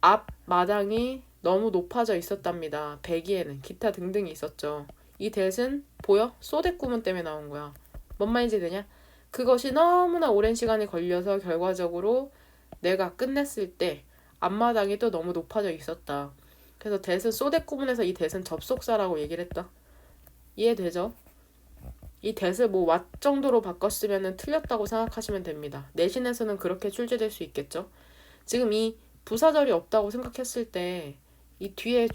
앞 마당이 너무 높아져 있었답니다. 배기에는 기타 등등이 있었죠. 이 대신 보여? 소댓 구문 때문에 나온 거야. 뭔 말인지 되냐? 그것이 너무나 오랜 시간이 걸려서 결과적으로 내가 끝냈을 때 앞마당이 또 너무 높아져 있었다. 그래서 대신 소댓 구문에서 이 대신 접속사라고 얘기를 했다. 이해되죠? 이 대을 뭐 what 정도로 바꿨으면 틀렸다고 생각하시면 됩니다. 내신에서는 그렇게 출제될 수 있겠죠. 지금 이 부사절이 없다고 생각했을 때 이 뒤에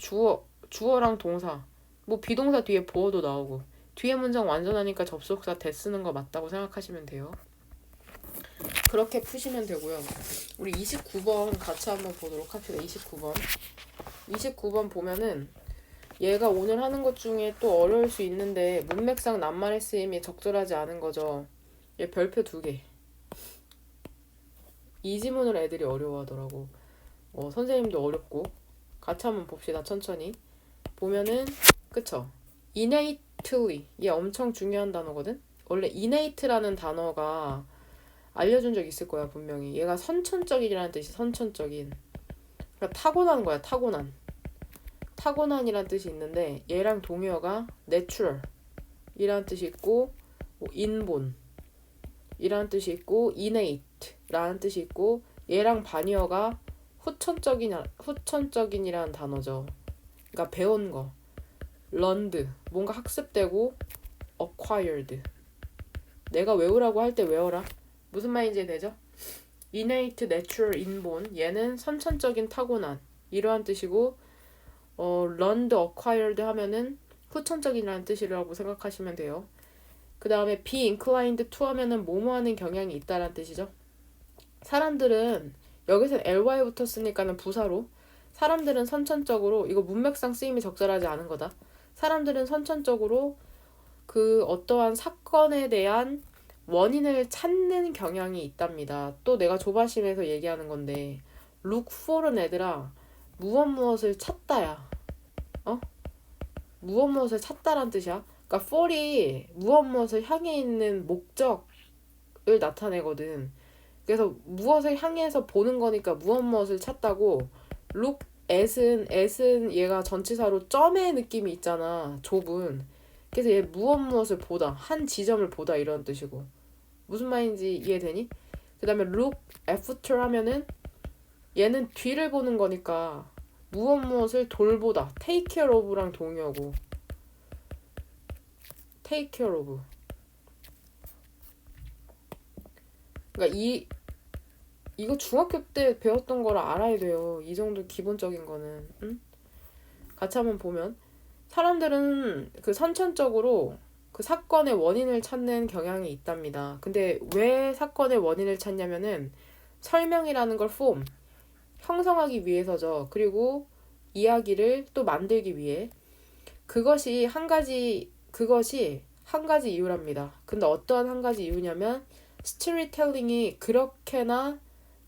주어랑 동사, 뭐 비동사 뒤에 보어도 나오고 뒤에 문장 완전하니까 접속사 대 쓰는 거 맞다고 생각하시면 돼요. 그렇게 푸시면 되고요. 우리 29번 같이 한번 보도록 합시다. 29번 보면은 얘가 오늘 하는 것 중에 또 어려울 수 있는데 문맥상 낱말의 쓰임이 적절하지 않은 거죠. 얘 별표 2개. 이 지문을 애들이 어려워하더라고. 선생님도 어렵고. 같이 한번 봅시다. 천천히. 보면은 그쵸? innately. 얘 엄청 중요한 단어거든? 원래 innate라는 단어가 알려준 적 있을 거야 분명히. 얘가 선천적인이라는 뜻이 선천적인. 그러니까 타고난 거야 타고난. 타고난이란 뜻이 있는데 얘랑 동의어가 natural 이란 뜻이 있고 inborn 이란 뜻이 있고 innate 라는 뜻이 있고 얘랑 반의어가 후천적인이라는 단어죠. 그러니까 배운 거. learned 뭔가 학습되고 acquired 내가 외우라고 할 때 외워라. 무슨 말인지 되죠? innate, natural, inborn 얘는 선천적인 타고난 이러한 뜻이고 learned, acquired 하면은 후천적이라는 뜻이라고 생각하시면 돼요. 그 다음에 be inclined to 하면은 뭐뭐 하는 경향이 있다라는 뜻이죠. 사람들은 여기서 ly 붙었으니까는 부사로 사람들은 선천적으로 이거 문맥상 쓰임이 적절하지 않은 거다. 사람들은 선천적으로 그 어떠한 사건에 대한 원인을 찾는 경향이 있답니다. 또 내가 조바심에서 얘기하는 건데 look for은 애들아 무엇을 찾다야. 무엇을 찾다란 뜻이야. 그러니까 for이 무엇을 향해 있는 목적을 나타내거든. 그래서 무엇을 향해서 보는 거니까 무엇을 찾다고 look at은 얘가 전치사로 점의 느낌이 있잖아. 좁은. 그래서 얘 무엇을 보다. 한 지점을 보다 이런 뜻이고. 무슨 말인지 이해되니? 그 다음에 look after 하면은 얘는 뒤를 보는 거니까 무엇을 돌보다. take care of랑 동의어고. take care of. 그러니까 이거 중학교 때 배웠던 거라 알아야 돼요. 이 정도 기본적인 거는. 응? 같이 한번 보면 사람들은 그 선천적으로 그 사건의 원인을 찾는 경향이 있답니다. 근데 왜 사건의 원인을 찾냐면은 설명이라는 걸 form, 형성하기 위해서죠. 그리고 이야기를 또 만들기 위해. 그것이 한 가지 이유랍니다. 근데 어떠한 한 가지 이유냐면 스토리텔링이 그렇게나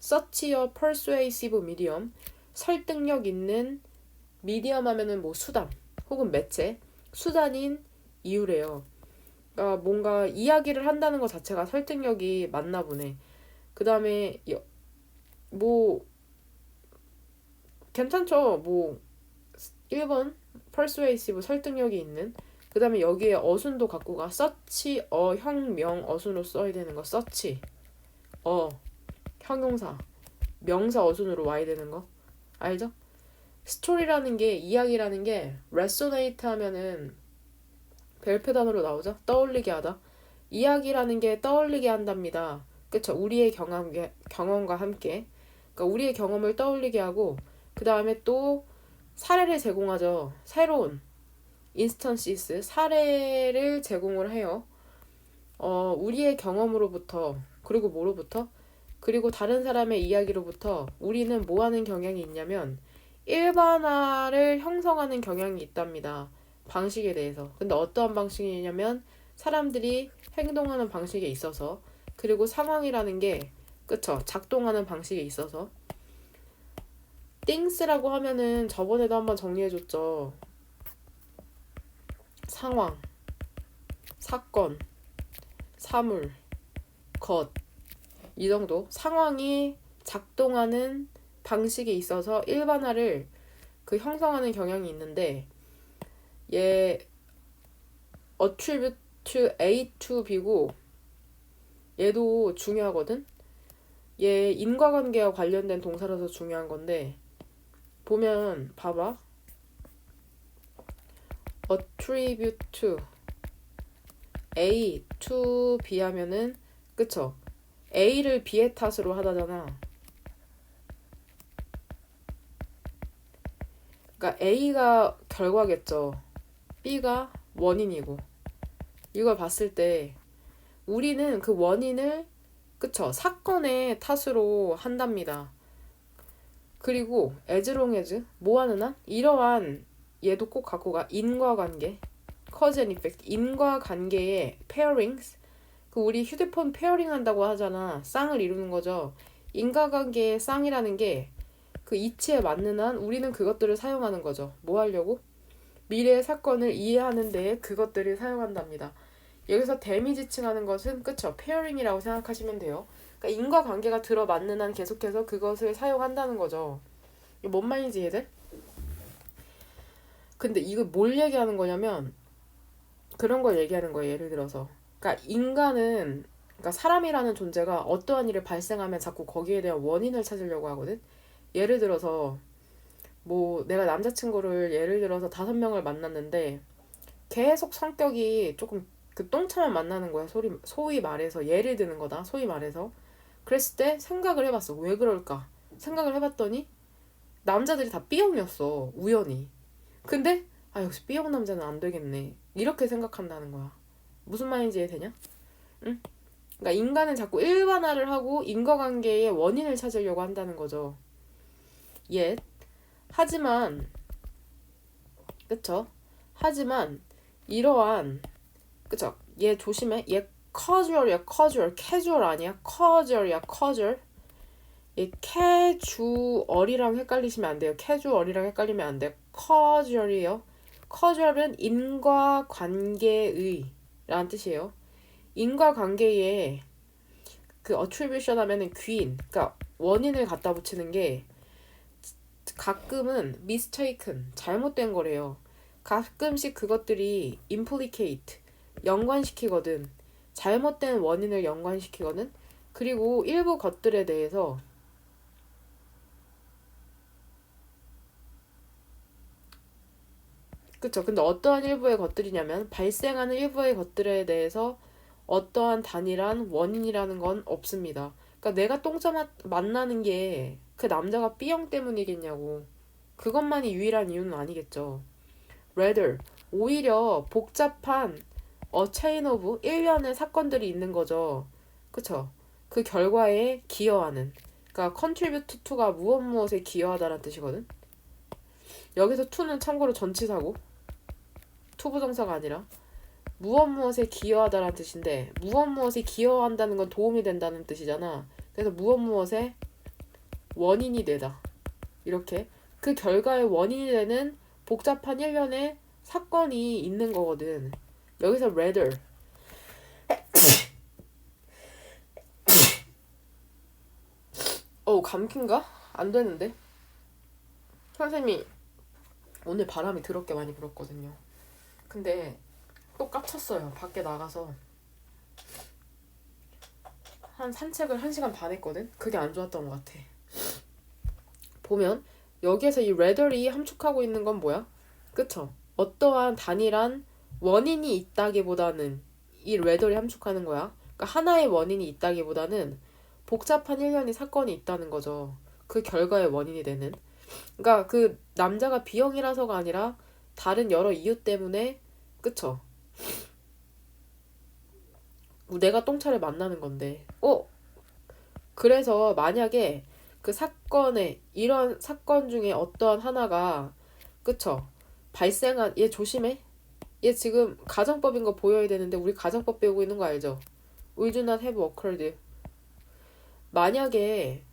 such a persuasive medium, 설득력 있는 미디엄 하면은 뭐 수단 혹은 매체, 수단인 이유래요. 그러니까 뭔가 이야기를 한다는 것 자체가 설득력이 많나 보네. 그 다음에 뭐 괜찮죠. 뭐 1번 persuasive 설득력이 있는. 그 다음에 여기에 어순도 갖고 가. such a 형명 어순으로 써야 되는 거. such 형용사 명사 어순으로 와야 되는 거 알죠? 스토리라는 게, 이야기라는 게 resonate 하면은 별표 단어로 나오죠. 떠올리게 하다. 이야기라는 게 떠올리게 한답니다. 그쵸? 우리의 경험과 함께. 그러니까 우리의 경험을 떠올리게 하고, 그 다음에 또 사례를 제공하죠. 새로운 인스턴시스, 사례를 제공을 해요. 우리의 경험으로부터, 그리고 뭐로부터? 그리고 다른 사람의 이야기로부터 우리는 뭐 하는 경향이 있냐면, 일반화를 형성하는 경향이 있답니다. 방식에 대해서. 근데 어떠한 방식이냐면, 사람들이 행동하는 방식에 있어서, 그리고 상황이라는 게, 그쵸? 작동하는 방식에 있어서. things라고 하면은 저번에도 한번 정리해줬죠. 상황, 사건, 사물, 것. 이 정도. 상황이 작동하는 방식에 있어서 일반화를 그 형성하는 경향이 있는데, 얘 attribute to A to B고, 얘도 중요하거든. 얘 인과관계와 관련된 동사라서 중요한 건데, 보면 봐봐. attribute to A to B 하면은, 그쵸? A를 B의 탓으로 하다잖아. 그러니까 A가 결과겠죠. B가 원인이고. 이걸 봤을 때 우리는 그 원인을, 그쵸? 사건의 탓으로 한답니다. 그리고 as long as 뭐 하는 한? 이러한, 얘도 꼭 갖고 가. 인과관계, cause and effect. 인과관계의 pairings. 그 우리 휴대폰 페어링 한다고 하잖아. 쌍을 이루는 거죠. 인과관계의 쌍이라는 게 그 이치에 맞는 한 우리는 그것들을 사용하는 거죠. 뭐 하려고? 미래의 사건을 이해하는 데에 그것들을 사용한답니다. 여기서 대미지칭하는 것은, 그쵸? 페어링이라고 생각하시면 돼요. 그러니까 인과관계가 들어맞는 한 계속해서 그것을 사용한다는 거죠. 이게 뭔 말인지 이해돼? 근데 이거 뭘 얘기하는 거냐면 그런 걸 얘기하는 거예요. 예를 들어서, 그러니까 인간은, 그러니까 사람이라는 존재가 어떠한 일을 발생하면 자꾸 거기에 대한 원인을 찾으려고 하거든. 예를 들어서 뭐 내가 남자친구를 예를 들어서 5명을 만났는데 계속 성격이 조금 그 똥차만 만나는 거야. 소위 말해서 예를 드는 거다. 소위 말해서. 그랬을 때 생각을 해봤어. 왜 그럴까? 생각을 해봤더니 남자들이 다 B형이었어. 우연히. 근데 역시 B형 남자는 안 되겠네. 이렇게 생각한다는 거야. 무슨 말인지 이해되냐? 응? 그러니까 인간은 자꾸 일반화를 하고 인과관계의 원인을 찾으려고 한다는 거죠. 하지만, 그쵸? 하지만 이러한, 그쵸? 얘 조심해. 얘 casual이야. casual 아니야. casual이야. casual. 얘 casual이랑 헷갈리시면 안 돼요. casual이랑 헷갈리면 안 돼요. casual이에요. casual은 인과관계의 라는 뜻이에요. 인과관계에 그 attribution 하면은 귀인, 그러니까 원인을 갖다 붙이는 게 가끔은 mistaken, 잘못된 거래요. 가끔씩 그것들이 implicate, 연관시키거든. 잘못된 원인을 연관시키거든. 그리고 일부 것들에 대해서, 그쵸? 근데 어떠한 일부의 것들이냐면 발생하는 일부의 것들에 대해서 어떠한 단일한 원인이라는 건 없습니다. 그러니까 내가 똥차 만나는 게 그 남자가 B형 때문이겠냐고. 그것만이 유일한 이유는 아니겠죠. Rather, 오히려 복잡한 a chain of 일련의 사건들이 있는 거죠. 그쵸? 그 결과에 기여하는. 그러니까 contribute to가 무엇에 기여하다라는 뜻이거든. 여기서 to는 참고로 전치사고 투부정사가 아니라 무엇에 기여하다라는 뜻인데, 무엇에 기여한다는 건 도움이 된다는 뜻이잖아. 그래서 무엇에 원인이 되다. 이렇게 그 결과의 원인이 되는 복잡한 일련의 사건이 있는 거거든. 여기서 rather. 감기인가? 안 되는데. 선생님이 오늘 바람이 더럽게 많이 불었거든요. 근데 또 깝쳤어요. 밖에 나가서 한 산책을 1시간 반 했거든. 그게 안 좋았던 것 같아. 보면 여기에서 이 rather이 함축하고 있는 건 뭐야? 그쵸? 어떠한 단일한 원인이 있다기보다는 이 rather이 함축하는 거야. 그러니까 하나의 원인이 있다기보다는 복잡한 일련의 사건이 있다는 거죠. 그 결과의 원인이 되는. 그러니까 그 남자가 B형이라서가 아니라 다른 여러 이유 때문에 그쵸? 내가 똥차를 만나는 건데. 그래서 만약에 그 사건에 이런 사건 중에 어떠한 하나가 그쵸? 발생한 얘 조심해. 얘 지금 가정법인 거 보여야 되는데 우리 가정법 배우고 있는 거 알죠? We do not have occurred. 만약에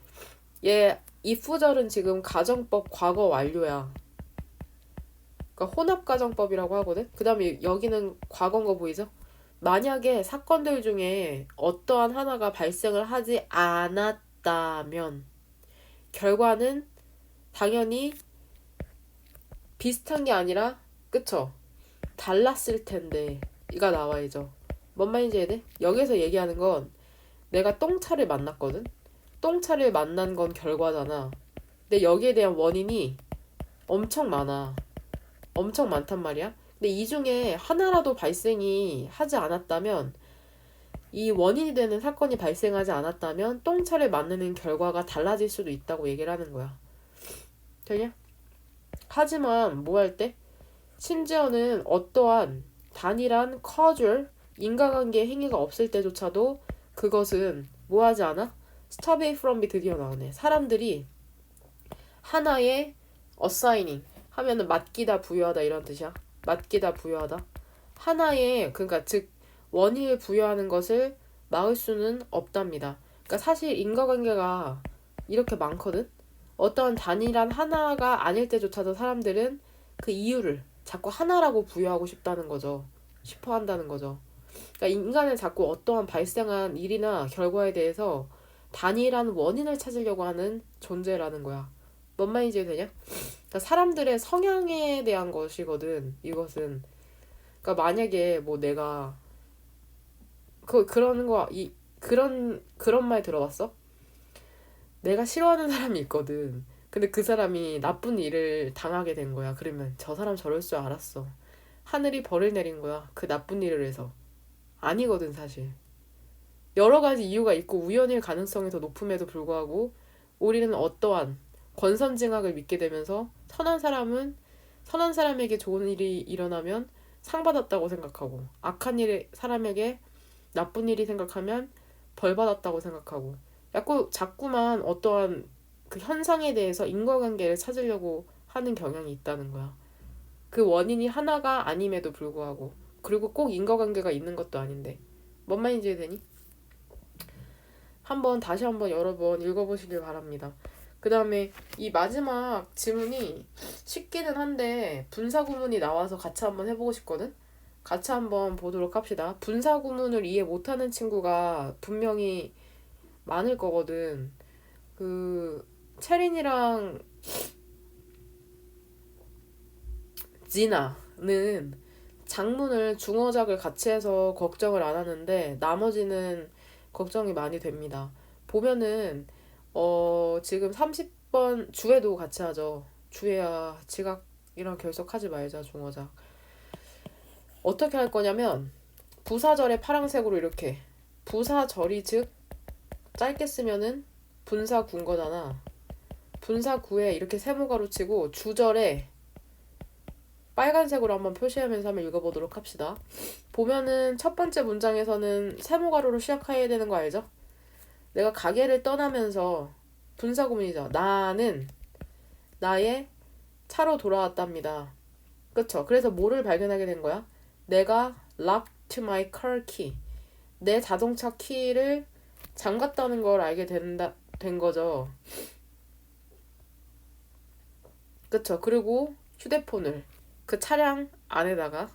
얘 if절은 지금 가정법 과거 완료야. 그러니까 혼합가정법이라고 하거든. 그 다음에 여기는 과거인 거 보이죠? 만약에 사건들 중에 어떠한 하나가 발생을 하지 않았다면 결과는 당연히 비슷한 게 아니라 그쵸? 달랐을 텐데 이가 나와야죠. 뭔 말인지 이해돼? 여기서 얘기하는 건 내가 똥차를 만났거든? 똥차를 만난 건 결과잖아. 근데 여기에 대한 원인이 엄청 많아. 엄청 많단 말이야. 근데 이 중에 하나라도 발생이 하지 않았다면 이 원인이 되는 사건이 발생하지 않았다면 똥차를 만드는 결과가 달라질 수도 있다고 얘기를 하는 거야. 되냐? 하지만 뭐 할 때? 심지어는 어떠한 단일한 causal 인과관계 행위가 없을 때조차도 그것은 뭐 하지 않아? stop it from me 드디어 나오네. 사람들이 하나의 assigning 하면은 맡기다 부여하다 이런 뜻이야. 맡기다 부여하다. 하나의 그러니까 즉 원인을 부여하는 것을 막을 수는 없답니다. 그러니까 사실 인과관계가 이렇게 많거든. 어떠한 단일한 하나가 아닐 때조차도 사람들은 그 이유를 자꾸 하나라고 부여하고 싶다는 거죠. 싶어 한다는 거죠. 그러니까 인간은 자꾸 어떠한 발생한 일이나 결과에 대해서 단일한 원인을 찾으려고 하는 존재라는 거야. 뭔 말인지 되냐? 그러니까 사람들의 성향에 대한 것이거든. 이것은. 그러니까 만약에 뭐 내가 그런 거 그런 말 들어봤어? 내가 싫어하는 사람이 있거든. 근데 그 사람이 나쁜 일을 당하게 된 거야. 그러면 저 사람 저럴 줄 알았어. 하늘이 벌을 내린 거야. 그 나쁜 일을 해서. 아니거든, 사실. 여러 가지 이유가 있고 우연일 가능성이 더 높음에도 불구하고 우리는 어떠한 권선징악을 믿게 되면서 선한 사람에게 좋은 일이 일어나면 상 받았다고 생각하고 악한 일 사람에게 나쁜 일이 생각하면 벌 받았다고 생각하고 자꾸만 어떠한 그 현상에 대해서 인과관계를 찾으려고 하는 경향이 있다는 거야. 그 원인이 하나가 아님에도 불구하고 그리고 꼭 인과관계가 있는 것도 아닌데 뭔 말인지 되니? 다시 한번 여러 번 읽어보시길 바랍니다. 그 다음에 이 마지막 지문이 쉽기는 한데 분사구문이 나와서 같이 한번 해보고 싶거든? 같이 한번 보도록 합시다. 분사구문을 이해 못하는 친구가 분명히 많을 거거든. 체린이랑 지나는 장문을 중어작을 같이 해서 걱정을 안 하는데 나머지는 걱정이 많이 됩니다. 보면은 지금 30번 주에도 같이 하죠. 주에야 지각이랑 결석하지 말자 중어작. 어떻게 할 거냐면 부사절에 파란색으로 이렇게 부사절이 즉 짧게 쓰면은 분사구인 거잖아. 분사구에 이렇게 세모가로 치고 주절에 빨간색으로 한번 표시하면서 한번 읽어보도록 합시다. 보면은 첫 번째 문장에서는 세모가로로 시작해야 되는 거 알죠? 내가 가게를 떠나면서 분사구문이죠. 나는 나의 차로 돌아왔답니다. 그쵸? 그래서 뭐를 발견하게 된 거야? 내가 locked my car key. 내 자동차 키를 잠갔다는 걸 알게 된 거죠. 그쵸? 그리고 휴대폰을 그 차량 안에다가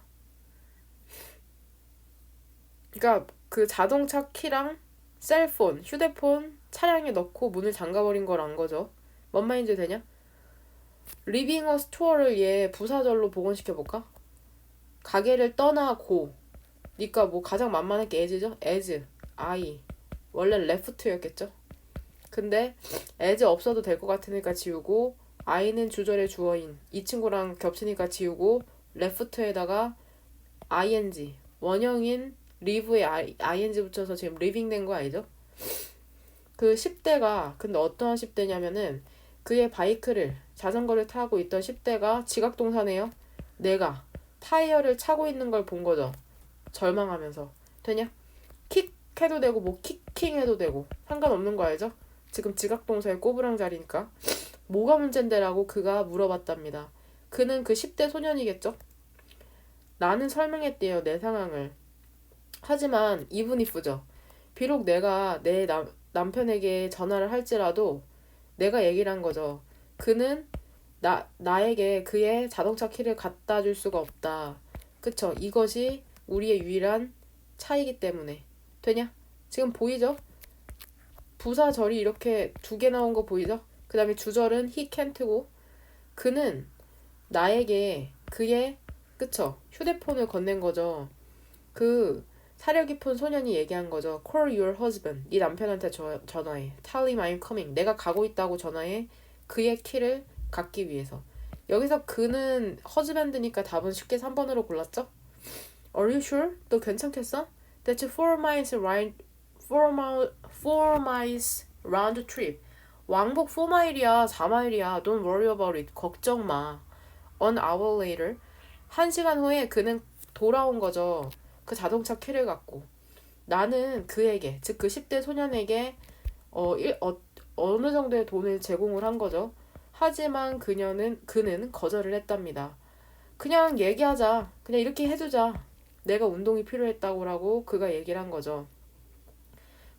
그러니까 그 자동차 키랑 셀폰, 휴대폰 차량에 넣고 문을 잠가버린 걸 안 거죠. 뭔 말인지 되냐? Leaving a store를 얘 부사절로 복원시켜볼까? 가게를 떠나고 니까 뭐 가장 만만한 게 as죠? as, I 원래 left였겠죠? 근데 as 없어도 될 것 같으니까 지우고 I는 주절의 주어인. 이 친구랑 겹치니까 지우고 left에다가 ing. 원형인 live에 ing 붙여서 지금 living 된 거 알죠? 그 10대가 근데 어떠한 10대냐면은 그의 바이크를 자전거를 타고 있던 10대가 지각동사네요. 내가 타이어를 차고 있는 걸 본 거죠. 절망하면서. 되냐? 킥 해도 되고 뭐 키킹 해도 되고 상관없는 거 알죠? 지금 지각동사의 꼬부랑 자리니까. 뭐가 문제인데라고 그가 물어봤답니다. 그는 그 10대 소년이겠죠? 나는 설명했대요, 내 상황을. 하지만 even if죠. 비록 내가 내 남편에게 전화를 할지라도 내가 얘기를 한 거죠. 그는 나에게 그의 자동차 키를 갖다 줄 수가 없다. 그쵸? 이것이 우리의 유일한 차이기 때문에. 되냐? 지금 보이죠? 부사절이 이렇게 두 개 나온 거 보이죠? 그 다음에 주절은 he can't고 그는 나에게 그의 그쵸? 휴대폰을 건넨 거죠. 그 사려 깊은 소년이 얘기한 거죠. Call your husband. 네 남편한테 전화해. Tell him I'm coming. 내가 가고 있다고 전화해. 그의 키를 갖기 위해서. 여기서 그는 husband니까 답은 쉽게 3번으로 골랐죠? Are you sure? 너 괜찮겠어? That's 4 miles round, 4 miles round trip. 왕복 4마일이야, 4마일이야. Don't worry about it. 걱정 마. An hour later. 1시간 후에 그는 돌아온 거죠. 그 자동차 키를 갖고. 나는 그에게, 즉 그 10대 소년에게 어느 정도의 돈을 제공을 한 거죠. 하지만 그는 거절을 했답니다. 그냥 얘기하자. 그냥 이렇게 해주자. 내가 운동이 필요했다고 그가 얘기를 한 거죠.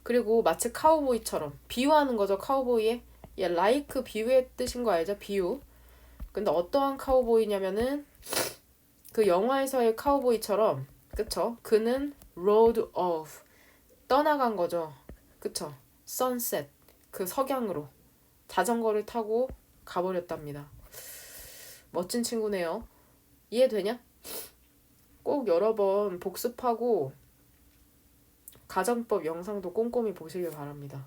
그리고 마치 카우보이처럼 비유하는 거죠. 카우보이에. like 비유의 뜻인 거 알죠? 비유. 근데 어떠한 카우보이냐면은 그 영화에서의 카우보이처럼 그쵸? 그는 rode off 떠나간 거죠. 그쵸? sunset 그 석양으로 자전거를 타고 가버렸답니다. 멋진 친구네요. 이해되냐? 꼭 여러 번 복습하고 가정법 영상도 꼼꼼히 보시길 바랍니다.